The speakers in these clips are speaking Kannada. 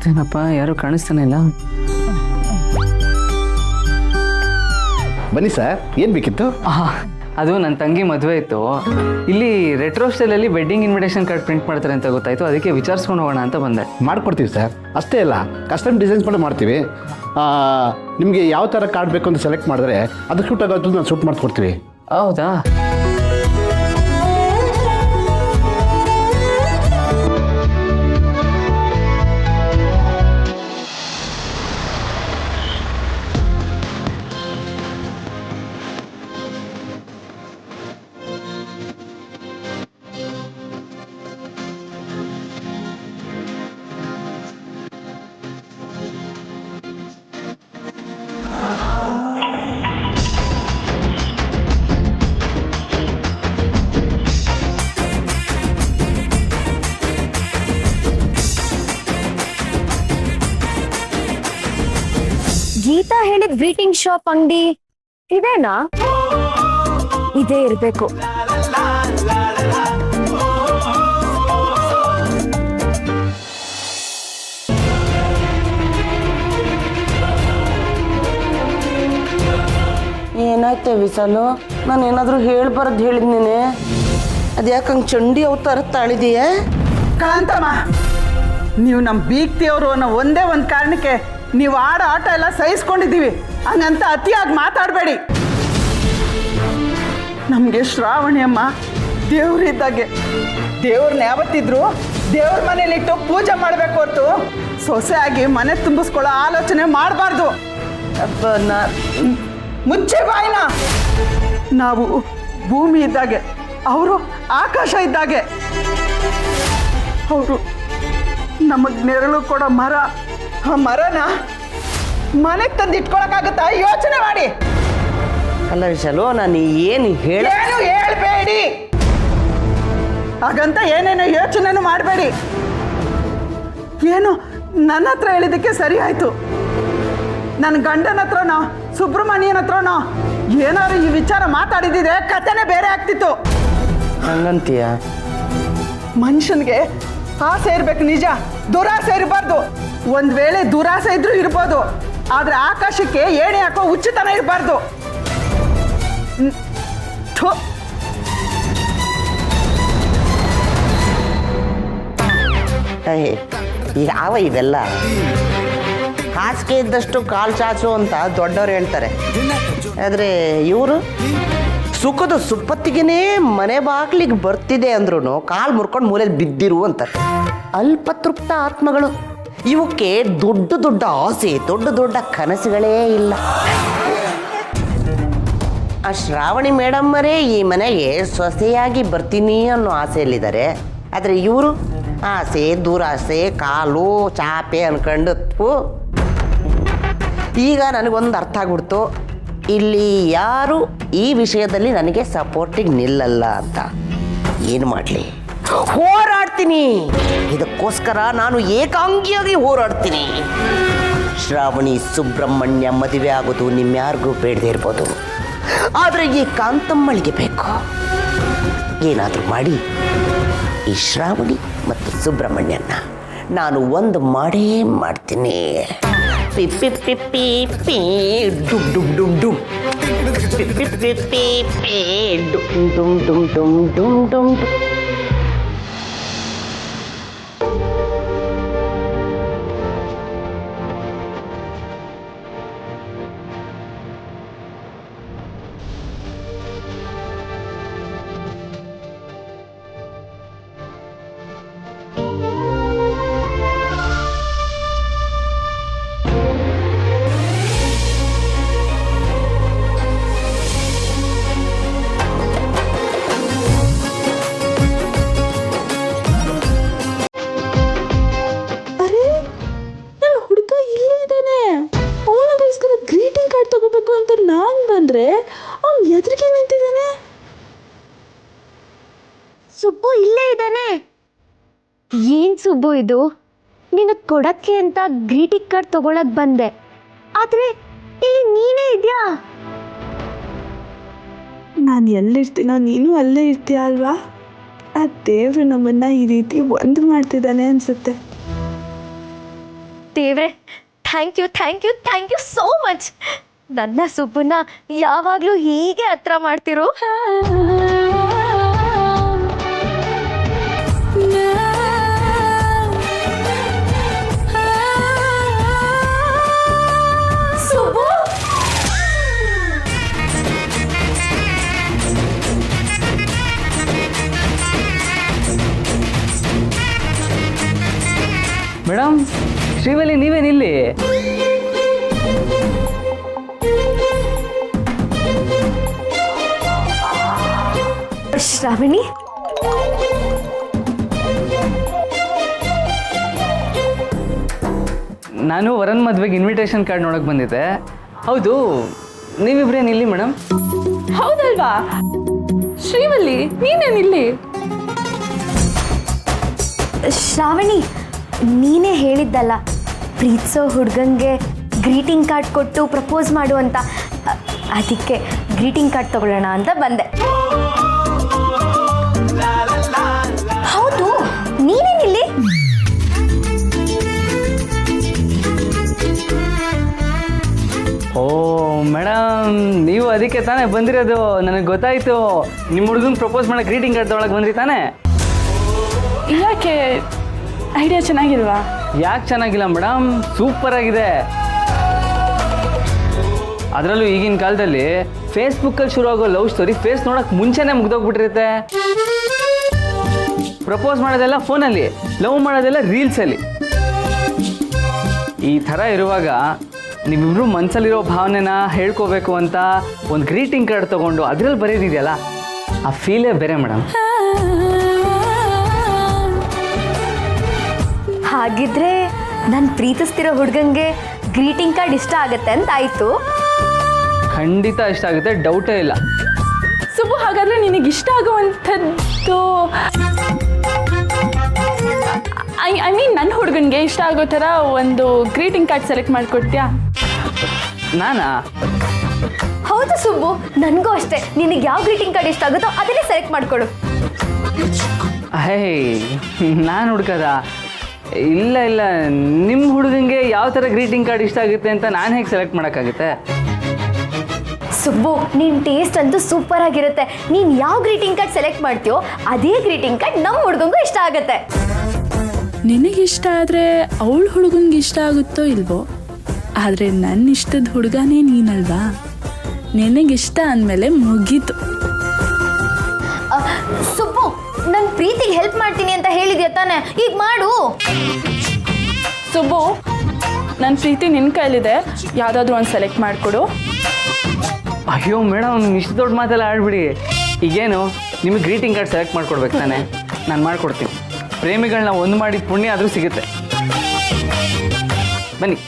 ಏನಪ್ಪ ಯಾರು ಕಾಣಿಸ್ತಾನೆ ಇಲ್ಲ. ಬನ್ನಿ ಸರ್, ಏನು ಬೇಕಿತ್ತು? ಅದು ನನ್ನ ತಂಗಿ ಮದುವೆ ಇತ್ತು. ಇಲ್ಲಿ ರೆಟ್ರೋ ಸ್ಟೈಲಲ್ಲಿ ವೆಡ್ಡಿಂಗ್ ಇನ್ವಿಟೇಷನ್ ಕಾರ್ಡ್ ಪ್ರಿಂಟ್ ಮಾಡ್ತಾರೆ ಅಂತ ಗೊತ್ತಾಯಿತು. ಅದಕ್ಕೆ ವಿಚಾರಿಸ್ಕೊಂಡು ಹೋಗೋಣ ಅಂತ ಬಂದೆ. ಮಾಡ್ಕೊಡ್ತೀವಿ ಸರ್. ಅಷ್ಟೇ ಅಲ್ಲ, ಕಸ್ಟಮ್ ಡಿಸೈನ್ಸ್ ಕೂಡ ಮಾಡ್ತೀವಿ. ನಿಮಗೆ ಯಾವ ಥರ ಕಾರ್ಡ್ ಬೇಕು ಅಂತ ಸೆಲೆಕ್ಟ್ ಮಾಡಿದ್ರೆ ಅದಕ್ಕೆ ಶೂಟ್ ಆಗೋದು ನಾವು ಶೂಟ್ ಮಾಡಿಕೊಡ್ತೀವಿ. ಹೌದಾ? ಗೀತಾ ಹೇಳಿದ ಗ್ರೀಟಿಂಗ್ ಶಾಪ್ ಅಂಗಡಿ ಇದೇನಾ? ಇದೇ ಇರ್ಬೇಕು. ಏನಾಯ್ತೆ ವಿಶಾಲು? ನಾನು ಏನಾದರೂ ಹೇಳ್ಬಾರ್ದು ಹೇಳಿದ್ನೇನೆ. ಅದ್ಯಾಕೆ ಹಂಗೆ ಚಂಡಿ ಅವತಾರ ತಾಳಿದೀಯ? ಕಾಂತಮ್ಮ, ನೀವು ನಮ್ಮ ಬೀಗ್ತಿಯವರು ಅನ್ನೋ ಒಂದೇ ಒಂದು ಕಾರಣಕ್ಕೆ ನೀವು ಆಡೋ ಆಟ ಎಲ್ಲ ಸಹಿಸ್ಕೊಂಡಿದ್ದೀವಿ. ಹಂಗಂತ ಅತಿಯಾಗಿ ಮಾತಾಡಬೇಡಿ. ನಮಗೆ ಶ್ರಾವಣಿ ಅಮ್ಮ ದೇವ್ರಿದ್ದಾಗೆ. ದೇವ್ರನ್ನ ಯಾವತ್ತಿದ್ರು ದೇವ್ರ ಮನೇಲಿಟ್ಟು ಪೂಜೆ ಮಾಡಬೇಕು ಹೊರತು ಸೊಸೆ ಆಗಿ ಮನೆ ತುಂಬಿಸ್ಕೊಳ್ಳೋ ಆಲೋಚನೆ ಮಾಡಬಾರ್ದು. ಮುಚ್ಚೆ ಬಾಯಿನ. ನಾವು ಭೂಮಿ ಇದ್ದಾಗೆ, ಅವರು ಆಕಾಶ ಇದ್ದಾಗೆ. ಅವರು ನಮಗೆ ನೆರಳು ಕೊಡೋ ಮರ. ಆ ಮರನ ಮನೆಗೆ ತಂದು ಇಟ್ಕೊಳಕ್ಕಾಗತ್ತಾ? ಯೋಚನೆ ಮಾಡಿ. ಅಲ್ಲ ವಿಶಾಲು, ನಾನು ಏನು ಹೇಳ್ಬೇಡಿ. ಹಾಗಂತ ಏನೇನೋ ಯೋಚನೆನೂ ಮಾಡಬೇಡಿ. ಏನು ನನ್ನ ಹತ್ರ ಹೇಳಿದ್ದಕ್ಕೆ ಸರಿ ಆಯ್ತು. ನನ್ನ ಗಂಡನ ಹತ್ರನೋ ಸುಬ್ರಹ್ಮಣ್ಯನ ಹತ್ರನೋ ಏನಾದ್ರು ಈ ವಿಚಾರ ಮಾತಾಡಿದಿದ್ರೆ ಕಥೆನೇ ಬೇರೆ ಆಗ್ತಿತ್ತು. ಹಂಗಂತೀಯ? ಮನುಷ್ಯನಿಗೆ ಆಸೆ ಇರ್ಬೇಕು, ನಿಜ. ದುರಾಸೆ ಇರಬಾರ್ದು. ಒಂದ್ ವೇಳೆ ದುರಾಸೆ ಇದ್ರೂ ಇರ್ಬೋದು, ಆದ್ರೆ ಆಕಾಶಕ್ಕೆ ಏಣಿ ಹಾಕೋ ಹುಚ್ಚುತನ ಇರಬಾರ್ದು. ಯಾವ ಇವೆಲ್ಲ? ಹಾಸಿಗೆ ಇದ್ದಷ್ಟು ಕಾಲು ಚಾಚು ಅಂತ ದೊಡ್ಡವ್ರು ಹೇಳ್ತಾರೆ. ಆದರೆ ಇವರು ಸುಖದ ಸುಪ್ಪತ್ತಿಗೆನೇ ಮನೆ ಬಾಗ್ಲಿಗೆ ಬರ್ತಿದೆ ಅಂದ್ರೂ ಕಾಲು ಮುರ್ಕೊಂಡು ಮೂಲೆಯಲ್ಲಿ ಬಿದ್ದಿರು ಅಂತಾರೆ. ಅಲ್ಪತೃಪ್ತ ಆತ್ಮಗಳು. ಇವಕ್ಕೆ ದೊಡ್ಡ ದೊಡ್ಡ ಆಸೆ, ದೊಡ್ಡ ದೊಡ್ಡ ಕನಸುಗಳೇ ಇಲ್ಲ. ಆ ಶ್ರಾವಣಿ ಮೇಡಮ್ಮರೇ ಈ ಮನೆಗೆ ಸೊಸೆಯಾಗಿ ಬರ್ತೀನಿ ಅನ್ನೋ ಆಸೆಯಲ್ಲಿದ್ದಾರೆ. ಆದರೆ ಇವರು ಆಸೆ, ದುರಾಸೆ, ಕಾಲು ಚಾಪೆ ಅನ್ಕೊಂಡು ಈಗ ನನಗೊಂದು ಅರ್ಥ ಆಗ್ಬಿಡ್ತು, ಇಲ್ಲಿ ಯಾರು ಈ ವಿಷಯದಲ್ಲಿ ನನಗೆ ಸಪೋರ್ಟಿಗೆ ನಿಲ್ಲಲ್ಲ ಅಂತ. ಏನು ಮಾಡಲಿ? ಹೋರಾಡ್ತೀನಿ. ಇದಕ್ಕೋಸ್ಕರ ನಾನು ಏಕಾಂಗಿಯಾಗಿ ಹೋರಾಡ್ತೀನಿ. ಶ್ರಾವಣಿ ಸುಬ್ರಹ್ಮಣ್ಯ ಮದುವೆ ಆಗೋದು ನಿಮ್ಯಾರಿಗೂ ಬೇಡದೇ ಇರ್ಬೋದು, ಆದರೆ ಈ ಕಾಂತಮ್ಮಳಿಗೆ ಬೇಕು. ಏನಾದರೂ ಮಾಡಿ ಈ ಶ್ರಾವಣಿ ಮತ್ತು ಸುಬ್ರಹ್ಮಣ್ಯನ ನಾನು ಒಂದು ಮಾಡೇ ಮಾಡ್ತೀನಿ. ಪಿ ಪಿ ಪಿ ಪಿ ಪಿ ಡುಮ್ ಡುಮ್ ಡುಮ್ ಡುಮ್ ಪಿ ಪಿ ಪಿ ಪಿ ಪಿ ಡುಮ್ ಡುಮ್ ಡುಮ್ ಡುಮ್ ಡುಮ್ ಡುಮ್. ಬಂದ್ರೆ ಅವ್ನು ಎದುರಿಗೆ ನಿಂತಿದ್ದಾನೆ. ಸುಬ್ಬು ಇಲ್ಲೇ ಇದ್ದಾನೆ. ಏನ್ ಸುಬ್ಬು ಇದು? ನಿನಗೆ ಕೊಡಕ್ಕೆ ಅಂತ ಗ್ರೀಟಿಂಗ್ ಕಾರ್ಡ್ ತಗೊಳಕ್ ಬಂದೆ, ಆದ್ರೆ ಇಲ್ಲಿ ನೀನೇ ಇದ್ಯಾ? ನಾನು ಎಲ್ಲಿರ್ತೀನೋ ನೀನು ಅಲ್ಲೇ ಇರ್ತೀಯ ಅಲ್ವಾ? ಆ ದೇವ್ರು ನಮ್ಮನ್ನ ಈ ರೀತಿ ಒಂದು ಮಾಡ್ತಿದ್ದಾನೆ ಅನ್ಸುತ್ತೆ. ದೇವ್ರೆ, ಥ್ಯಾಂಕ್ ಯು ಸೋ ಮಚ್. ನನ್ನ ಸುಬ್ಬನ್ನ ಯಾವಾಗಲೂ ಹೀಗೆ ಹತ್ರ ಮಾಡ್ತಿರೋ. ಸುಬ್ಬು, ಮೇಡಮ್, ಶ್ರೀವಲ್ಲಿ ನೀವೇನಿಲ್ಲಿ? ಶ್ರಾವಣಿ, ನಾನು ವರನ್ ಮದುವೆಗೆ ಇನ್ವಿಟೇಷನ್ ಕಾರ್ಡ್ ನೋಡೋಕೆ ಬಂದಿದ್ದೆ. ಹೌದು, ನೀವಿಬ್ರೇನಿಲ್ಲಿ ಮೇಡಮ್? ಹೌದಲ್ವಾ ಶ್ರೀವಲ್ಲಿ, ನೀನೇನಿಲ್ಲಿ? ಶ್ರಾವಣಿ, ನೀನೇ ಹೇಳಿದ್ದಲ್ಲ ಪ್ರೀತಿಸೋ ಹುಡುಗಂಗೆ ಗ್ರೀಟಿಂಗ್ ಕಾರ್ಡ್ ಕೊಟ್ಟು ಪ್ರಪೋಸ್ ಮಾಡು ಅಂತ. ಅದಕ್ಕೆ ಗ್ರೀಟಿಂಗ್ ಕಾರ್ಡ್ ತಗೊಳ್ಳೋಣ ಅಂತ ಬಂದೆ. ಹೌದು, ನೀನೇನಿಲ್ಲಿ? ಓ ಮೇಡಮ್, ನೀವು ಅದಕ್ಕೆ ತಾನೇ ಬಂದಿರೋದು. ನನಗೆ ಗೊತ್ತಾಯಿತು. ನಿಮ್ಮ ಹುಡುಗಂಗೆ ಪ್ರಪೋಸ್ ಮಾಡೋ ಗ್ರೀಟಿಂಗ್ ಕಾರ್ಡ್ ತೊಗೊಳಕ್ಕೆ ಬಂದ್ರಿ ತಾನೇ? ಯಾಕೆ ಐಡಿಯಾ ಚೆನ್ನಾಗಿಲ್ವಾ? ಯಾಕೆ ಚೆನ್ನಾಗಿಲ್ಲ ಮೇಡಮ್, ಸೂಪರ್ ಆಗಿದೆ. ಅದರಲ್ಲೂ ಈಗಿನ ಕಾಲದಲ್ಲಿ ಫೇಸ್ಬುಕ್ಕಲ್ಲಿ ಶುರು ಆಗೋ ಲವ್ ಸ್ಟೋರಿ ಫೇಸ್ ನೋಡೋಕೆ ಮುಂಚೆನೇ ಮುಗ್ದೋಗ್ಬಿಟ್ಟಿರುತ್ತೆ. ಪ್ರಪೋಸ್ ಮಾಡೋದೆಲ್ಲ ಫೋನಲ್ಲಿ, ಲವ್ ಮಾಡೋದೆಲ್ಲ ರೀಲ್ಸಲ್ಲಿ. ಈ ಥರ ಇರುವಾಗ ನೀವಿಬ್ರು ಮನಸ್ಸಲ್ಲಿರೋ ಭಾವನೆನ ಹೇಳ್ಕೋಬೇಕು ಅಂತ ಒಂದು ಗ್ರೀಟಿಂಗ್ ಕಾರ್ಡ್ ತೊಗೊಂಡು ಅದರಲ್ಲಿ ಬರೆಯೋದಿದೆಯಲ್ಲ, ಆ ಫೀಲೇ ಬೇರೆ ಮೇಡಮ್. ಹಾಗಿದ್ರೆ ನಾನು ಪ್ರೀತಿಸ್ತಿರೋ ಹುಡುಗಂಗೆ ಗ್ರೀಟಿಂಗ್ ಕಾರ್ಡ್ ಇಷ್ಟ ಆಗತ್ತೆ ಅಂತ ಆಯಿತು. ಖಂಡಿತ ಇಷ್ಟ ಆಗುತ್ತೆ, ಡೌಟೇ ಇಲ್ಲ. ಸುಬ್ಬು, ಹಾಗಾದ್ರೆ ನಿನಗೆ ಇಷ್ಟ ಆಗುವಂಥದ್ದು ಐ ಮೀನ್ ನನ್ನ ಹುಡುಗನಿಗೆ ಇಷ್ಟ ಆಗೋ ಥರ ಒಂದು ಗ್ರೀಟಿಂಗ್ ಕಾರ್ಡ್ ಸೆಲೆಕ್ಟ್ ಮಾಡಿಕೊಡ್ತೀಯಾ? ನಾನಾ? ಹೌದು ಸುಬ್ಬು, ನನಗೂ ಅಷ್ಟೇ. ನಿನಗೆ ಯಾವ ಗ್ರೀಟಿಂಗ್ ಕಾರ್ಡ್ ಇಷ್ಟ ಆಗುತ್ತೋ ಅದನ್ನೇ ಸೆಲೆಕ್ಟ್ ಮಾಡಿಕೊಡು. ಹೇ, ನಾನು ಹುಡ್ಕದ? ಇಲ್ಲ, ನಿಮ್ಮ ಹುಡುಗಂಗೆ ಯಾವ ಥರ ಗ್ರೀಟಿಂಗ್ ಕಾರ್ಡ್ ಇಷ್ಟ ಆಗುತ್ತೆ ಅಂತ ನಾನು ಹೇಗೆ ಸೆಲೆಕ್ಟ್ ಮಾಡೋಕ್ಕಾಗುತ್ತೆ? ಸುಬ್ಬು, ನಿನ್ನ ಟೇಸ್ಟ್ ಅಂತೂ ಸೂಪರ್ ಆಗಿರುತ್ತೆ. ನೀನು ಯಾವ ಗ್ರೀಟಿಂಗ್ ಕಾರ್ಡ್ ಸೆಲೆಕ್ಟ್ ಮಾಡ್ತೀಯೋ ಅದೇ ಗ್ರೀಟಿಂಗ್ ಕಾರ್ಡ್ ನಮ್ಮ ಹುಡುಗಂಗೂ ಇಷ್ಟ ಆಗುತ್ತೆ. ನಿನಗಿಷ್ಟ ಆದರೆ ಅವಳ ಹುಡುಗಂಗೆ ಇಷ್ಟ ಆಗುತ್ತೋ ಇಲ್ವೋ, ಆದರೆ ನನ್ನ ಇಷ್ಟದ ಹುಡುಗನೇ ನೀನಲ್ವಾ? ನಿನಗಿಷ್ಟ ಅಂದಮೇಲೆ ಮುಗೀತು. ಸುಬ್ಬು, ನನ್ನ ಪ್ರೀತಿಗೆ ಹೆಲ್ಪ್ ಮಾಡ್ತೀನಿ ಅಂತ ಹೇಳಿದ್ಯಾ ತಾನೆ, ಈಗ ಮಾಡು. ಸುಬ್ಬು, ನನ್ನ ಪ್ರೀತಿ ನಿನ್ನ ಕೈಲಿದೆ, ಯಾವುದಾದ್ರೂ ಒಂದು ಸೆಲೆಕ್ಟ್ ಮಾಡಿಕೊಡು. ಅಯ್ಯೋ ಮೇಡಮ್, ಇಷ್ಟು ದೊಡ್ಡ ಮಾತೆಲ್ಲ ಆಡ್ಬಿಡಿ. ಈಗೇನು ನಿಮಗೆ ಗ್ರೀಟಿಂಗ್ ಕಾರ್ಡ್ ಸೆಲೆಕ್ಟ್ ಮಾಡ್ಕೊಡ್ಬೇಕು ತಾನೆ? ನಾನು ಮಾಡಿಕೊಡ್ತೀನಿ. ಪ್ರೇಮಿಗಳನ್ನ ಒಂದು ಮಾಡಿದ ಪುಣ್ಯ ಆದರೂ ಸಿಗುತ್ತೆ. ಬನ್ನಿ.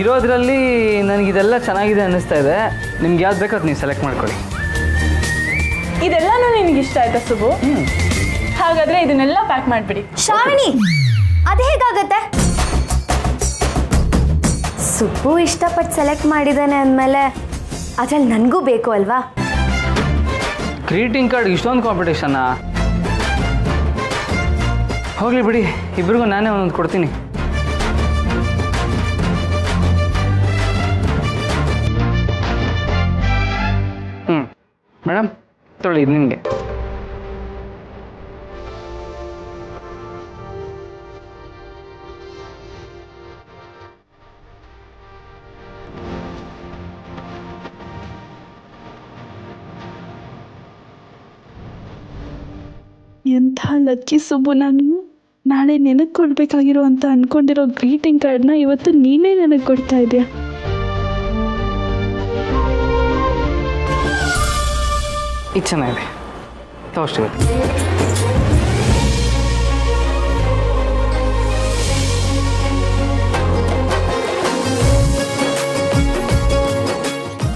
ಇರೋದ್ರಲ್ಲಿ ನನಗಿದೆಲ್ಲ ಚೆನ್ನಾಗಿದೆ ಅನ್ನಿಸ್ತಾ ಇದೆ. ನಿಮ್ಗೆ ಯಾವ್ದು ಬೇಕೋ ಅದು ನೀವು ಸೆಲೆಕ್ಟ್ ಮಾಡ್ಕೊಳ್ಳಿ. ಇದೆಲ್ಲನೂ ನಿನಗೆ ಇಷ್ಟ ಆಯ್ತಾ ಸುಬ್ಬು? ಹಾಗಾದರೆ ಇದನ್ನೆಲ್ಲ ಪ್ಯಾಕ್ ಮಾಡಿಬಿಡಿ. ಶ್ರಾವಣಿ, ಅದು ಹೇಗಾಗತ್ತೆ? ಸುಬ್ಬು ಇಷ್ಟಪಟ್ಟು ಸೆಲೆಕ್ಟ್ ಮಾಡಿದ್ದಾನೆ ಅಂದಮೇಲೆ ಅದ್ರಲ್ಲಿ ನನಗೂ ಬೇಕು ಅಲ್ವಾ? ಗ್ರೀಟಿಂಗ್ ಕಾರ್ಡ್ ಇಷ್ಟೊಂದು ಕಾಂಪಿಟೇಷನ್ನಾ? ಹೋಗಲಿ ಬಿಡಿ, ಇಬ್ರಿಗೂ ನಾನೇ ಒಂದೊಂದು ಕೊಡ್ತೀನಿ. ಮೇಡಮ್, ತೊಗೊಳ್ಳಿ, ಇದು ನಿಮಗೆ. ಎಂಥ ಲಕ್ಕಿ ಸುಬ್ಬು ನಾನು. ನಾಳೆ ನಿನಗೆ ಕೊಡಬೇಕಾಗಿರೋ ಅಂತ ಅಂದ್ಕೊಂಡಿರೋ ಗ್ರೀಟಿಂಗ್ ಕಾರ್ಡ್ನ ಇವತ್ತು ನೀನೇ ನನಗೆ ಕೊಡ್ತಾ ಇದೆಯಾ? ಇದು ಚೆನ್ನಾಗಿದೆ, ತೋರಿಸ್ತೀವಿ.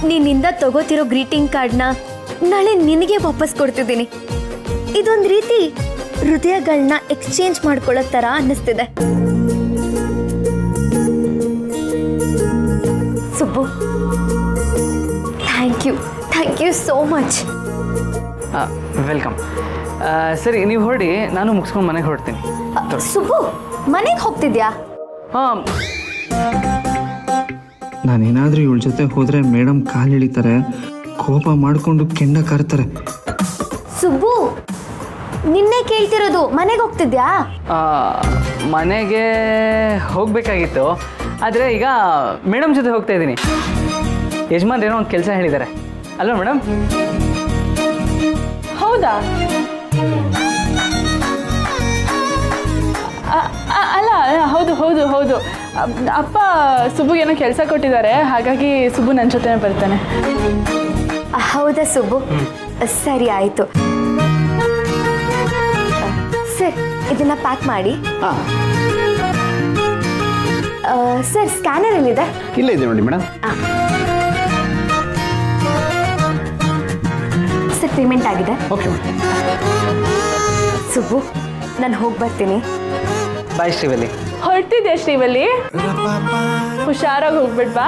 ನಿನ್ನಿಂದ ತಗೋತಿರೋ ಗ್ರೀಟಿಂಗ್ ಕಾರ್ಡ್ನ ನಾಳೆ ನಿನಗೆ ವಾಪಸ್ ಕೊಡ್ತಿದ್ದೀನಿ. ಇದೊಂದು ರೀತಿ ಹೃದಯಗಳನ್ನ ಎಕ್ಸ್ಚೇಂಜ್ ಮಾಡ್ಕೊಳ್ಳೋ ಥರ ಅನ್ನಿಸ್ತಿದೆ. Subbu, thank you so much. Welcome. ಸರಿ ನೀವು ಹೊರಡಿ, ನಾನು ಮುಗಿಸ್ಕೊಂಡು ಮನೆಗೆ ಹೊರಡ್ತೀನಿ. ಸುಬ್ಬು, ಮನೆಗೆ ಹೋಗ್ತಿದ್ಯಾ? ಹಾಂ. ನಾನೇನಾದರೂ ಇವಳ ಜೊತೆ ಹೋದರೆ ಮೇಡಮ್ ಕಾಲು ಎಳಿತಾರೆ, ಕೋಪ ಮಾಡಿಕೊಂಡು ಕೆಂಡ ಕರ್ತಾರೆ. ಸುಬ್ಬು, ನಿನ್ನೆ ಕೇಳ್ತಿರೋದು, ಮನೆಗೆ ಹೋಗ್ತಿದ್ಯಾ? ಮನೆಗೆ ಹೋಗಬೇಕಾಗಿತ್ತು, ಆದರೆ ಈಗ ಮೇಡಮ್ ಜೊತೆ ಹೋಗ್ತಾ ಇದ್ದೀನಿ. ಯಜಮಾನ್ರು ಏನೋ ಒಂದು ಕೆಲಸ ಹೇಳಿದ್ದಾರೆ ಅಲ್ವಾ ಮೇಡಮ್? ಹೌದಾ? ಅಲ್ಲ, ಹೌದು ಹೌದು ಹೌದು. ಅಪ್ಪ ಸುಬ್ಬುಗೇನೋ ಕೆಲಸ ಕೊಟ್ಟಿದ್ದಾರೆ, ಹಾಗಾಗಿ ಸುಬ್ಬು ನನ್ನ ಜೊತೆ ಬರ್ತಾನೆ. ಹೌದಾ ಸುಬ್ಬು? ಸರಿ ಆಯಿತು. ಸರ್, ಇದನ್ನ ಪ್ಯಾಕ್ ಮಾಡಿ. ಹಾಂ, ಸರ್, ಸ್ಕ್ಯಾನರ್ ಎಲ್ಲಿದೆ? ಇಲ್ಲೇ ಇದೆ ನೋಡಿ ಮೇಡಮ್. ಸರ್, ಪೇಮೆಂಟ್ ಆಗಿದೆ. ಓಕೆ ಸುಬ್ಬು, ನಾನು ಹೋಗಿ ಬರ್ತೀನಿ. ಬಾಯ್ ಶ್ರೀವಲ್ಲಿ. ಹೊರಟಿದ್ಯಾ ಶ್ರೀವಲ್ಲಿ? ಹುಷಾರಾಗಿ ಹೋಗ್ಬಿಡ್ಬಾ.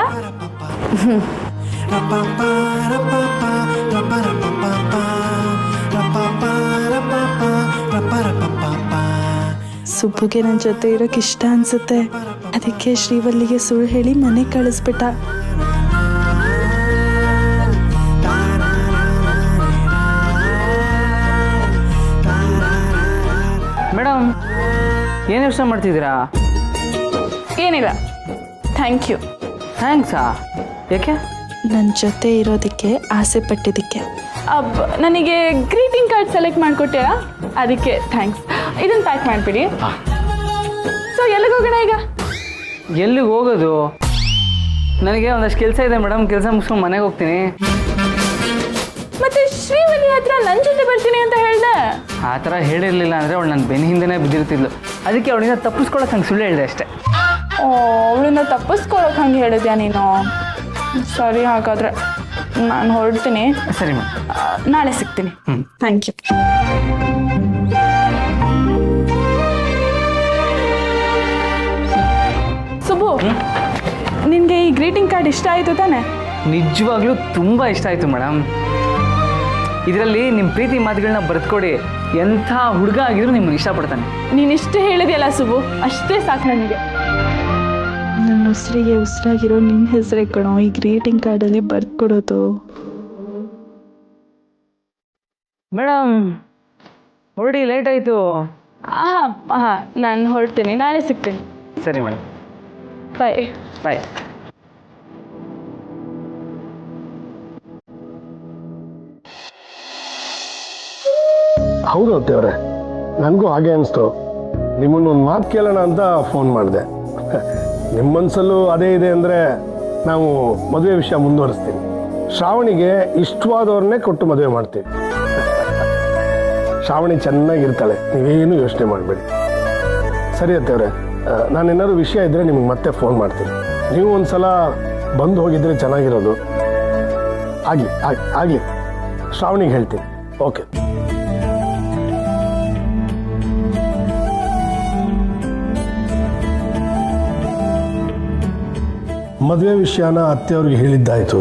ಸುಬ್ಬುಗೆ ನನ್ನ ಜೊತೆ ಇರೋಕೆ ಇಷ್ಟ ಅನ್ಸುತ್ತೆ, ಅದಕ್ಕೆ ಶ್ರೀವಲ್ಲಿಗೆ ಸುಳ್ಳು ಹೇಳಿ ಮನೆ ಕಳಿಸ್ಬಿಟ್ಟ. ಮೇಡಮ್, ಏನು ಯೋಚನೆ ಮಾಡ್ತಿದ್ದೀರಾ? ಏನಿಲ್ಲ, ಥ್ಯಾಂಕ್ ಯು. ಥ್ಯಾಂಕ್ಸಾ? ಯಾಕೆ? ನನ್ನ ಜೊತೆ ಇರೋದಕ್ಕೆ ಆಸೆ ಪಟ್ಟಿದ್ದಕ್ಕೆ. ನನಗೆ ಗ್ರೀಟಿಂಗ್ ಕಾರ್ಡ್ ಸೆಲೆಕ್ಟ್ ಮಾಡಿಕೊಟ್ಟಿರಾ, ಅದಕ್ಕೆ ಥ್ಯಾಂಕ್ಸ್. ಇದನ್ನು ಪ್ಯಾಕ್ ಮಾಡಿಬಿಡಿ. ಸೊ ಎಲ್ಲಿಗೆ ಹೋಗೋಣ ಈಗ? ಎಲ್ಲಿಗೆ ಹೋಗೋದು? ನನಗೆ ಒಂದಷ್ಟು ಕೆಲಸ ಇದೆ ಮೇಡಮ್, ಕೆಲಸ ಮುಗಿಸ್ಕೊಂಡು ಮನೆಗೆ ಹೋಗ್ತೀನಿ. ಮತ್ತೆ ಶ್ರೀವಲ್ಲಿ ಹತ್ರ ನನ್ನ ಜೊತೆ ಬರ್ತೀನಿ ಅಂತ ಹೇಳಿದೆ. ಆ ಥರ ಹೇಳಿರಲಿಲ್ಲ ಅಂದರೆ ಅವಳು ನನ್ನ ಬೆನ್ನ ಹಿಂದೆನೇ ಬಿದ್ದಿರ್ತಿದ್ಲು, ಅದಕ್ಕೆ ಅವಳಿಂದ ತಪ್ಪಿಸ್ಕೊಳಕ್ಕೆ ಹಂಗೆ ಸುಳ್ಳು ಹೇಳಿದೆ ಅಷ್ಟೇ. ಅವಳನ್ನ ತಪ್ಪಿಸ್ಕೊಳಕ್ಕೆ ಹಂಗೆ ಹೇಳಿದ್ಯಾ ನೀನು? ಸರಿ, ಹಾಗಾದರೆ ನಾನು ಹೊರಡ್ತೀನಿ. ಸರಿ ಮೇಡಮ್, ನಾಳೆ ಸಿಗ್ತೀನಿ. Thank you. ಸುಬ್ಬು, ನಿನಗೆ ಈ ಗ್ರೀಟಿಂಗ್ ಕಾರ್ಡ್ ಇಷ್ಟ ಆಯಿತು ತಾನೆ? ನಿಜವಾಗ್ಲೂ ತುಂಬ ಇಷ್ಟ ಆಯಿತು ಮೇಡಮ್. ಇದರಲ್ಲಿ ನಿಮ್ಮ ಪ್ರೀತಿ ಮಾತುಗಳನ್ನ ಬರೆದುಕೊಡಿ, ಎಂಥ ಹುಡುಗ ಆಗಿದ್ರು ನಿಮ್ಮನ್ನು ಇಷ್ಟಪಡ್ತಾನೆ. ನೀನು ಇಷ್ಟು ಹೇಳಿದೆಯಲ್ಲ ಸುಬ್ಬು, ಅಷ್ಟೇ ಸಾಕು ನನಗೆ. ನನ್ನ ಉಸಿರಿಗೆ ಉಸಿರಾಗಿರೋ ನಿನ್ನ ಹೆಸರೇ ಕಣೋ ಈ ಗ್ರೀಟಿಂಗ್ ಕಾರ್ಡಲ್ಲಿ ಬರ್ಕೊಡೋದು. ಮೇಡಮ್ ಹೊರಡಿ, ಲೇಟ್ ಆಯಿತು. ಹಾಂ ಹಾಂ, ನಾನು ಹೊರಡ್ತೀನಿ, ನಾಳೆ ಸಿಗ್ತೀನಿ. ಸರಿ ಮೇಡಮ್, ಬಾಯ್. ಬಾಯ್. ಹೌದು ಅತ್ತೆಯವರೇ, ನನಗೂ ಹಾಗೆ ಅನಿಸ್ತು. ನಿಮ್ಮನ್ನೊಂದು ಮಾತು ಕೇಳೋಣ ಅಂತ ಫೋನ್ ಮಾಡಿದೆ. ನಿಮ್ಮ ಮನಸ್ಸಲ್ಲೂ ಅದೇ ಇದೆ ಅಂದರೆ ನಾವು ಮದುವೆ ವಿಷಯ ಮುಂದುವರಿಸ್ತೀವಿ. ಶ್ರಾವಣಿಗೆ ಇಷ್ಟವಾದವ್ರನ್ನೇ ಕೊಟ್ಟು ಮದುವೆ ಮಾಡ್ತೀವಿ. ಶ್ರಾವಣಿ ಚೆನ್ನಾಗಿರ್ತಾಳೆ, ನೀವೇನು ಯೋಚನೆ ಮಾಡಬೇಡಿ. ಸರಿ ಅತ್ತೆಯವರೇ, ನಾನೇನಾದ್ರು ವಿಷಯ ಇದ್ದರೆ ನಿಮಗೆ ಮತ್ತೆ ಫೋನ್ ಮಾಡ್ತೀನಿ. ನೀವು ಒಂದು ಸಲ ಬಂದು ಹೋಗಿದ್ರೆ ಚೆನ್ನಾಗಿರೋದು. ಆಗಲಿ, ಶ್ರಾವಣಿಗೆ ಹೇಳ್ತೀನಿ. ಓಕೆ. ಮದುವೆ ವಿಷಯನ ಅತ್ತೆಯವ್ರಿಗೆ ಹೇಳಿದ್ದಾಯಿತು.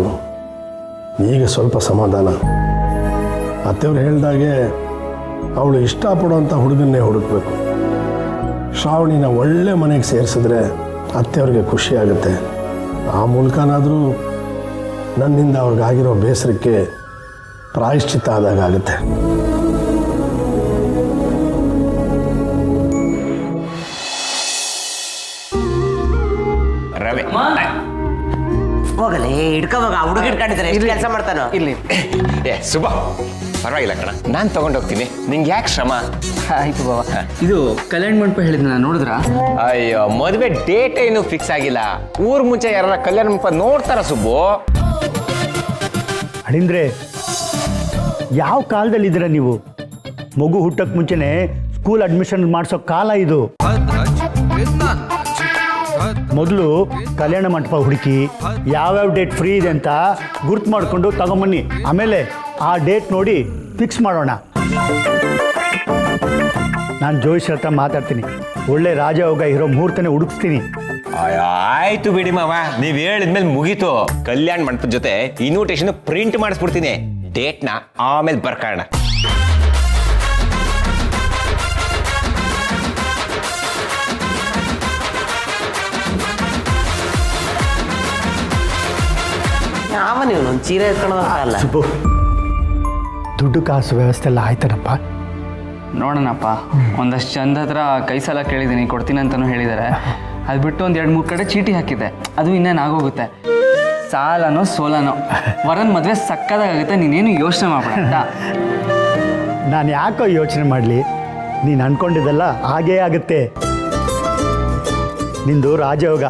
ಈಗ ಸ್ವಲ್ಪ ಸಮಾಧಾನ. ಅತ್ತೆಯವ್ರು ಹೇಳಿದಾಗೆ ಅವಳು ಇಷ್ಟಪಡುವಂಥ ಹುಡುಗನ್ನೇ ಹುಡುಕಬೇಕು. ಶ್ರಾವಣಿನ ಒಳ್ಳೆ ಮನೆಗೆ ಸೇರಿಸಿದ್ರೆ ಅತ್ತೆಯವ್ರಿಗೆ ಖುಷಿ ಆಗುತ್ತೆ. ಆ ಮೂಲಕನಾದರೂ ನನ್ನಿಂದ ಅವ್ರಿಗಾಗಿರೋ ಬೇಸರಕ್ಕೆ ಪ್ರಾಯಶ್ಚಿತ್ತ ಆದಾಗುತ್ತೆ. ರವಿ ಹೋಗಲೇ ಹಿಡ್ಕೋವಾಗ ಹುಡುಗ ಹಿಡ್ಕೊಂಡಿದ್ದಾರೆ. ಎಷ್ಟು ಕೆಲಸ ಮಾಡ್ತಾನೋ ಇಲ್ಲಿ. ಸುಬಾ, ಪರವಾಗಿಲ್ಲ ಕಣ, ನಾನು ತಗೊಂಡೋಗ್ತೀನಿ. ನಿಂಗೆ ಯಾಕೆ ಶ್ರಮ? ಆಯಿತು ಬಾಬಾ. ಇದು ಕಲ್ಯಾಣ ಮಂಟಪ ಹೇಳಿದ್ನ ನಾನು ನೋಡಿದ್ರಾ? ಅಯ್ಯೋ, ಮದುವೆ ಡೇಟ್ ಏನು ಫಿಕ್ಸ್ ಆಗಿಲ್ಲ. ಊರ್ ಮುಂಚೆ ಯಾರ ಕಲ್ಯಾಣ ಮಂಟಪ ನೋಡ್ತಾರ ಸುಬ್ಬು? ಅಳಿಂದ್ರೆ, ಯಾವ ಕಾಲದಲ್ಲಿದ್ದೀರ ನೀವು? ಮಗು ಹುಟ್ಟಕ್ಕೆ ಮುಂಚೆನೆ ಸ್ಕೂಲ್ ಅಡ್ಮಿಷನ್ ಮಾಡಿಸೋ ಕಾಲ ಇದು. ಮೊದಲು ಕಲ್ಯಾಣ ಮಂಟಪ ಹುಡುಕಿ ಯಾವ್ಯಾವ ಡೇಟ್ ಫ್ರೀ ಇದೆ ಅಂತ ಗುರ್ತು ಮಾಡಿಕೊಂಡು ತಗೊಂಬನ್ನಿ. ಆಮೇಲೆ ಆ ಡೇಟ್ ನೋಡಿ ಫಿಕ್ಸ್ ಮಾಡೋಣ. ನಾನು ಜೋಯಿಸ್ ಹತ್ರ ಮಾತಾಡ್ತೀನಿ. ಒಳ್ಳೆ ರಾಜಯೋಗ ಇರೋ ಮುಹೂರ್ತನೇ ಹುಡುಕ್ತೀನಿ. ಆಯ್ತು ಬಿಡಿ ಮಾವ, ನೀವ್ ಹೇಳಿದ್ಮೇಲೆ ಮುಗೀತು. ಕಲ್ಯಾಣ ಮಂಟಪದ ಜೊತೆ ಇನ್ವಿಟೇಷನ್ ಪ್ರಿಂಟ್ ಮಾಡಿಸ್ಬಿಡ್ತೀನಿ. ಡೇಟ್ನ ಆಮೇಲೆ ಬರ್ಕೋಣ. ಯಾವ ನೀವು ಒಂದು ಚೀರೆ ಇಟ್ಕೊಳ್ಳೋದಲ್ಲ. ಸುಬ್ಬು, ದುಡ್ಡು ಕಾಸು ವ್ಯವಸ್ಥೆ ಎಲ್ಲ ಆಯ್ತಾನಪ್ಪ? ನೋಡೋಣಪ್ಪ, ಒಂದಷ್ಟು ಚಂದ ಹತ್ರ ಕೈ ಸಾಲ ಕೇಳಿದ್ದೀನಿ, ಕೊಡ್ತೀನಿ ಅಂತಲೂ ಹೇಳಿದ್ದಾರೆ. ಅದು ಬಿಟ್ಟು ಒಂದು 2-3 ಕಡೆ ಚೀಟಿ ಹಾಕಿದ್ದೆ, ಅದು ಇನ್ನೇನು ಆಗೋಗುತ್ತೆ. ಸಾಲನೋ ಸೋಲನೋ ವರನ್ ಮದುವೆ ಸಕ್ಕದಾಗುತ್ತೆ, ನೀನೇನು ಯೋಚನೆ ಮಾಡಬೇಡ ಅಂತ. ನಾನು ಯಾಕೋ ಯೋಚನೆ ಮಾಡಲಿ, ನೀನು ಅನ್ಕೊಂಡಿದ್ದೆಲ್ಲ ಹಾಗೇ ಆಗುತ್ತೆ. ನಿಂದು ರಾಜಯೋಗ.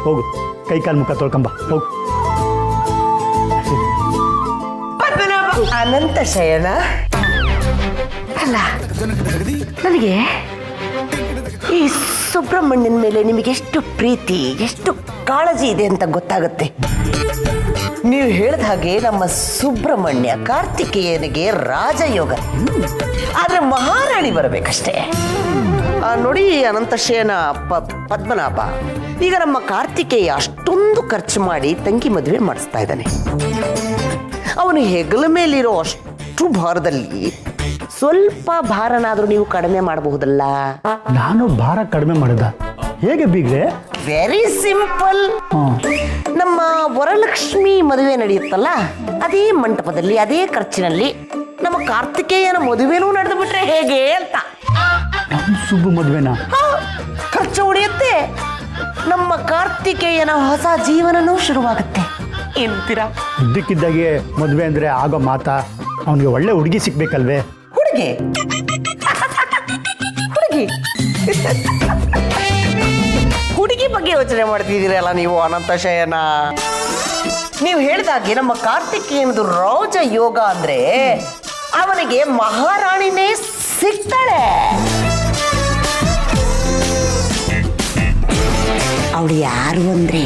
ಹೋಗು, ಕೈ ಕಾಲು ಮುಖ ತೊಳ್ಕೊಂಬ, ಹೋಗು. ಅನಂತ ಶಯನ ಅಲ್ಲ, ನನಗೆ ಈ ಸುಬ್ರಹ್ಮಣ್ಯನ ಮೇಲೆ ನಿಮಗೆ ಎಷ್ಟು ಪ್ರೀತಿ, ಎಷ್ಟು ಕಾಳಜಿ ಇದೆ ಅಂತ ಗೊತ್ತಾಗುತ್ತೆ. ನೀವು ಹೇಳಿದ ಹಾಗೆ ನಮ್ಮ ಸುಬ್ರಹ್ಮಣ್ಯ ಕಾರ್ತಿಕೇಯನಿಗೆ ರಾಜಯೋಗ, ಆದ್ರೆ ಮಹಾರಾಣಿ ಬರಬೇಕಷ್ಟೇ. ನೋಡಿ ಅನಂತಶಯನ ಪದ್ಮನಾಭ, ಈಗ ನಮ್ಮ ಕಾರ್ತಿಕೇಯ ಅಷ್ಟೊಂದು ಖರ್ಚು ಮಾಡಿ ತಂಗಿ ಮದುವೆ ಮಾಡಿಸ್ತಾ ಇದ್ದಾನೆ. ಅವನು ಹೆಗಲ ಮೇಲಿರೋ ಅಷ್ಟು ಭಾರದಲ್ಲಿ ಸ್ವಲ್ಪ ಭಾರನಾದ್ರೂ ನೀವು ಕಡಿಮೆ ಮಾಡಬಹುದಲ್ಲ. ನಾನು ಭಾರ ಕಡಿಮೆ ಮಾಡಿದ ಹೇಗೆ ಬೀಗ್ರೆ? Very simple. ನಮ್ಮ ವರಲಕ್ಷ್ಮಿ ಮದುವೆ ನಡೆಯುತ್ತಲ್ಲ, ಅದೇ ಮಂಟಪದಲ್ಲಿ ಅದೇ ಖರ್ಚಿನಲ್ಲಿ ನಮ್ಮ ಕಾರ್ತಿಕೇಯನ ಮದುವೆನೂ ನಡೆದು ಬಿಟ್ರೆ ಹೇಗೆ ಅಂತ. ನಮ್ಮ ಸುಬ್ಬು ಮದುವೆನಾ? ಖರ್ಚು ಉಳಿಯುತ್ತೆ, ನಮ್ಮ ಕಾರ್ತಿಕೇಯನ ಹೊಸ ಜೀವನನೂ ಶುರುವಾಗುತ್ತೆ. ಎಂತೀರಾ? ಇದ್ದಕ್ಕಿದ್ದಾಗೆ ಮದುವೆ ಅಂದರೆ ಆಗೋ ಮಾತಾ? ಅವನಿಗೆ ಒಳ್ಳೆ ಹುಡುಗಿ ಸಿಗ್ಬೇಕಲ್ವೇ? ಹುಡುಗಿ ಹುಡುಗಿ ಹುಡುಗಿ ಬಗ್ಗೆ ಯೋಚನೆ ಮಾಡ್ತಿದ್ದೀರಲ್ಲ ನೀವು ಅನಂತಶಯನ. ನೀವು ಹೇಳಿದಾಗೆ ನಮ್ಮ ಕಾರ್ತಿಕೇಯನದು ರಾಜ ಯೋಗ ಅಂದ್ರೆ ಅವನಿಗೆ ಮಹಾರಾಣಿನೇ ಸಿಗ್ತಾಳೆ. ಅವಳು ಯಾರು ಅಂದ್ರೆ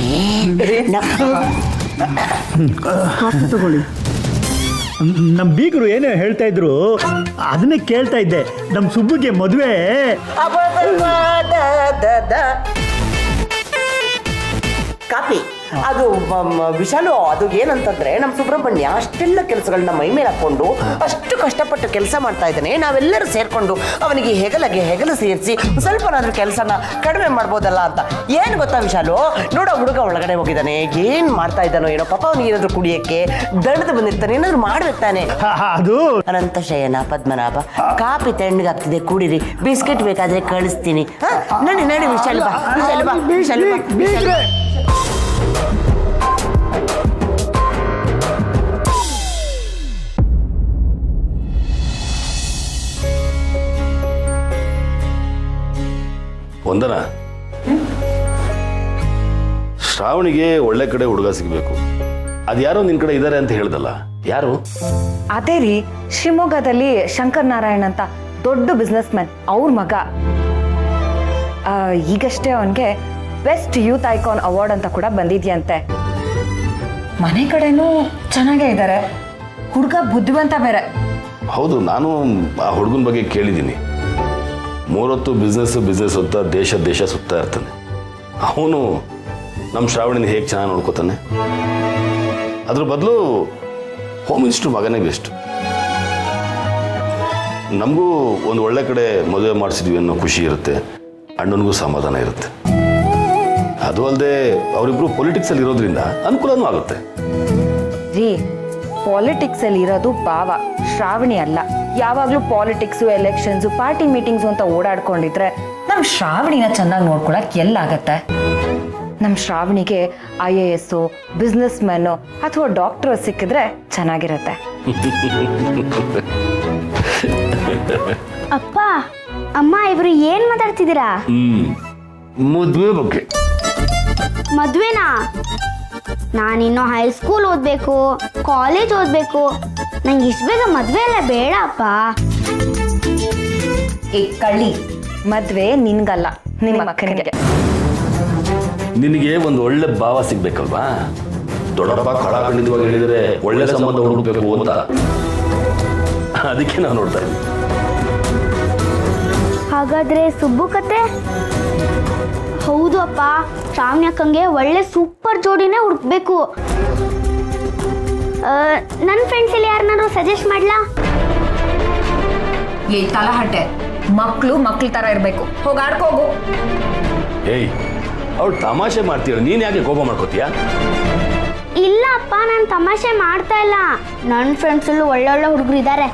ತಗೊಳ್ಳಿ. ನಮ್ಮ ಬೀಗರು ಏನೋ ಹೇಳ್ತಾ ಇದ್ರು, ಅದನ್ನೇ ಕೇಳ್ತಾ ಇದ್ದೆ. ನಮ್ಮ ಸುಬ್ಬುಗೆ ಮದುವೆ. ಕಾಪಿ ಅದು ವಿಶಾಲು, ಅದು ಏನಂತಂದ್ರೆ ನಮ್ಮ ಸುಬ್ರಹ್ಮಣ್ಯ ಅಷ್ಟೆಲ್ಲ ಕೆಲಸಗಳನ್ನ ಮೈ ಮೇಲೆ ಹಾಕೊಂಡು ಅಷ್ಟು ಕಷ್ಟಪಟ್ಟು ಕೆಲಸ ಮಾಡ್ತಾ ಇದ್ದಾನೆ. ನಾವೆಲ್ಲರೂ ಸೇರ್ಕೊಂಡು ಅವನಿಗೆ ಹೆಗಲು ಸೇರಿಸಿ ಸ್ವಲ್ಪನಾದ್ರೂ ಕೆಲಸನ ಕಡಿಮೆ ಮಾಡ್ಬೋದಲ್ಲ ಅಂತ. ಏನು ಗೊತ್ತಾ ವಿಶಾಲು, ನೋಡೋ ಹುಡುಗ ಒಳಗಡೆ ಹೋಗಿದ್ದಾನೆ, ಏನ್ ಮಾಡ್ತಾ ಇದ್ದಾನೋ ಏನೋ, ಪಾಪ ಅವನಿಗೆ ಏನಾದ್ರು ಕುಡಿಯಕ್ಕೆ ದಣದು ಬಂದಿರ್ತಾನೆ, ಏನಾದ್ರು ಮಾಡ್ಬಿಡ್ತಾನೆ. ಅದು ಅನಂತ ಶಯನ ಪದ್ಮನಾಭ, ಕಾಪಿ ತಣ್ಣಗಾಗ್ತಿದೆ, ಕುಡಿರಿ. ಬಿಸ್ಕೆಟ್ ಬೇಕಾದ್ರೆ ಕಳಿಸ್ತೀನಿ. ನಡಿ ವಿಶಾಲ್ ಬಾ, ವಿಶಾಲ್ ಬಾ, ವಿಶಾಲ್ ಬಾ, ವಿಶಾಲ್ ಬಾ. ವಂದನಾ, ಶ್ರಾವಣಿಗೆ ಒಳ್ಳೆ ಕಡೆ ಹುಡುಗ ಸಿಗಬೇಕು. ಅದ್ಯಾರೋ ನಿನ್ ಕಡೆ ಇದ್ದಾರೆ ಅಂತ ಹೇಳ್ದಲ್ಲ, ಯಾರು? ಅದೇ ರೀ, ಶಿವಮೊಗ್ಗದಲ್ಲಿ ಶಂಕರ್ ನಾರಾಯಣ್ ಅಂತ ದೊಡ್ಡ ಬಿಸ್ನೆಸ್ ಮ್ಯಾನ್, ಅವ್ರ ಮಗ. ಈಗಷ್ಟೇ ಅವನಿಗೆ ಬೆಸ್ಟ್ ಯೂತ್ ಐಕಾನ್ ಅವಾರ್ಡ್ ಅಂತ ಕೂಡ ಬಂದಿದ್ಯಂತೆ. ಮನೆ ಕಡೆನೂ ಚೆನ್ನಾಗೇ ಇದ್ದಾರೆ, ಹುಡುಗ ಬುದ್ಧಿವಂತ ಬೇರೆ. ಹೌದು, ನಾನು ಆ ಹುಡುಗನ ಬಗ್ಗೆ ಕೇಳಿದ್ದೀನಿ. 3 ಹೊತ್ತು ಬಿಸ್ನೆಸ್ ಹೊತ್ತ ದೇಶ ಸುತ್ತಾ ಇರ್ತಾನೆ. ಅವನು ನಮ್ಮ ಶ್ರಾವಣಿನ ಹೇಗೆ ಚೆನ್ನಾಗಿ ನೋಡ್ಕೋತಾನೆ. ಅದ್ರ ಬದಲು ಹೋಮ್ ಮಿನಿಸ್ಟ್ರ್ ಮಗನೇ ಬೆಸ್ಟ್. ನಮಗೂ ಒಂದು ಒಳ್ಳೆ ಕಡೆ ಮದುವೆ ಮಾಡಿಸಿದ್ವಿ ಅನ್ನೋ ಖುಷಿ ಇರುತ್ತೆ, ಅಣ್ಣನಿಗೂ ಸಮಾಧಾನ ಇರುತ್ತೆ. ಅದು ಅಲ್ಲದೆ ಅವರಿಬ್ರು ಪೊಲಿಟಿಕ್ಸಲ್ಲಿ ಇರೋದ್ರಿಂದ ಅನುಕೂಲನೂ ಆಗುತ್ತೆ. ರೀ, ಪಾಲಿಟಿಕ್ಸ್ ಅಲ್ಲಿ ಇರೋದು ಭಾವ, ಶ್ರಾವಣಿ ಅಲ್ಲ. ಯಾವಾಗ್ಲೂ ಪಾಲಿಟಿಕ್ಸು, ಎಲೆಕ್ಷನ್ಸು, ಪಾರ್ಟಿ ಮೀಟಿಂಗ್ಸು ಅಂತ ಓಡಾಡ್ಕೊಂಡಿದ್ರೆ ನಮ್ ಶ್ರಾವಣಿನ ಚೆನ್ನಾಗಿ ನೋಡ್ಕೊಳಕ್ ಎಲ್ಲಾಗತ್ತೆ. ನಮ್ ಶ್ರಾವಣಿಗೆ IAS, ಬಿಸ್ನೆಸ್ ಮ್ಯಾನು ಅಥವಾ ಡಾಕ್ಟರ್ ಸಿಕ್ಕಿದ್ರೆ ಚೆನ್ನಾಗಿರತ್ತೆ. ಅಪ್ಪ ಅಮ್ಮ ಇಬ್ರು ಏನ್ ಮಾತಾಡ್ತಿದ್ದೀರಾ? ಮದುವೆ ಬಗ್ಗೆ. ಮದ್ವೆನಾ? ನಾನಿನ್ನು ಹೈಸ್ಕೂಲ್ ಓದ್ಬೇಕು, ಕಾಲೇಜ್ ಓದ್ಬೇಕು. ನಂಗೆ ಇಷ್ಟು ಬೇಗ ಮದ್ವೆ ಎಲ್ಲ ಬೇಡ ಅಪ್ಪ. ಈ ಕಳ್ಳಿ, ಮದ್ವೆ ನಿನ್ಗಲ್ಲ, ನಿಮ್ಮ ಮಕ್ಕನಿಗೆ. ನಿನಗೆ ಒಂದು ಒಳ್ಳೆ ಭಾವ ಸಿಗ್ಬೇಕಲ್ವಾ? ದೊಡ್ಡಪ್ಪ ಖಡಾಖಂಡಿತವಾಗಿ ಹೇಳಿದರೆ ಒಳ್ಳೆ ಸಂಬಂಧ ಹುಡುಕಬೇಕು ಅಂತ, ಅದಕ್ಕೆ ನಾವು ನೋಡ್ತಾ ಇದ್ದೀವಿ. ಹಾಗಾದ್ರೆ ಸುಬ್ಬು ಕತೆ? ಹೌದು ಅಪ್ಪ, ಶ್ರಾವಣಿ ಅಕ್ಕಂಗೆ ಒಳ್ಳೆ ಸೂಪರ್ ಜೋಡಿನೇ ಹುಡುಕ್ಬೇಕು. ನನ್ನ ಫ್ರೆಂಡ್ಸ್ ಇಲ್ಲಿ ಯಾರನ್ನಾರು ಸಜೆಸ್ಟ್ ಮಾಡ್ಲಾ? ಈ ತಲಹಟ್ಟೆ ಮಕ್ಳು ತರ ಇರ್ಬೇಕು. ಹೋಗಾಡ್ಕೋಗು. ಏಯ್, ಅವಳು ತಮಾಷೆ ಮಾಡ್ತೀಯ, ನೀನು ಯಾಕೆ ಕೋಪ ಮಾಡ್ಕೋತೀಯ? ಇಲ್ಲ ಅಪ್ಪ, ನಾನು ತಮಾಷೆ ಮಾಡ್ತಾ ಇಲ್ಲ. ನನ್ನ ಫ್ರೆಂಡ್ಸಲ್ಲೂ ಒಳ್ಳೊಳ್ಳೆ ಹುಡುಗರು ಇದ್ದಾರೆ.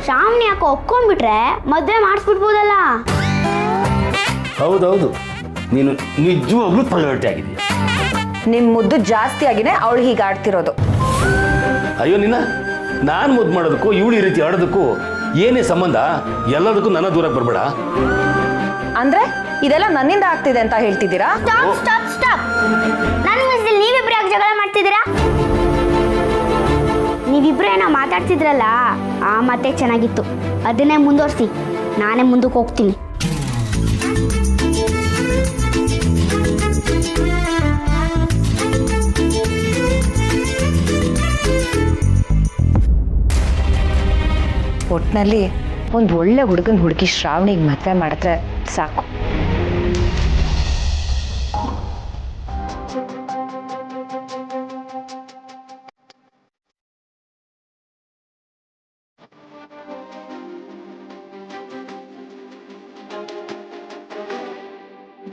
ಶ್ರಾವಣಿ ಅಕ್ಕ ಒಪ್ಕೊಂಡ್ಬಿಟ್ರೆ ಮದುವೆ ಮಾಡಿಸ್ಬಿಡ್ಬೋದಲ್ಲ. ಹೌದೌದು, ನೀನು ನಿಜವಾಗ್ಲೂ ತಲೆಹರಟೆ ಆಗಿದೆಯಾ. ನಿಮ್ ಮುದ್ದು ಜಾಸ್ತಿ ಆಗಿದೆ, ಅವಳು ಹೀಗೆ ಆಡ್ತಿರೋದು. ಅಯ್ಯೋ ನಿನ್ನ, ನಾನು ಮುದ್ದು ಮಾಡೋದಕ್ಕೂ ಇವಳು ಈ ರೀತಿ ಆಡೋದಕ್ಕೂ ಏನೇ ಸಂಬಂಧ? ಎಲ್ಲದಕ್ಕೂ ನನ್ನ ದೂರಕ್ಕೆ ಬರಬೇಡ. ಅಂದ್ರೆ ಇದೆಲ್ಲ ನನ್ನಿಂದ ಆಗ್ತಿದೆ ಅಂತ ಹೇಳ್ತಿದ್ದೀರಾ? ಸ್ಟಾಪ್. ನನ್ನ ವಿಷಯದಲ್ಲಿ ನೀವಿಬ್ರು ಯಾಕೆ ಜಗಳ ಮಾಡ್ತಿದ್ದೀರಾ? ನೀವಿಬ್ರು ಏನೋ ಮಾತಾಡ್ತಿದ್ರಲ್ಲ, ಆ ಮಾತೇ ಚೆನ್ನಾಗಿತ್ತು. ಅದನ್ನೇ ಮುಂದುವರಿಸಿ, ನಾನೇ ಮುಂದಕ್ಕೆ ಹೋಗ್ತೀನಿ. ಒಟ್ನಲ್ಲಿ ಒಂದು ಒಳ್ಳೆ ಹುಡುಗನ ಹುಡುಗಿ ಶ್ರಾವಣಿಗೆ ಮದುವೆ ಮಾಡಿದ್ರೆ ಸಾಕು.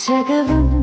ಜಗವನ್ನು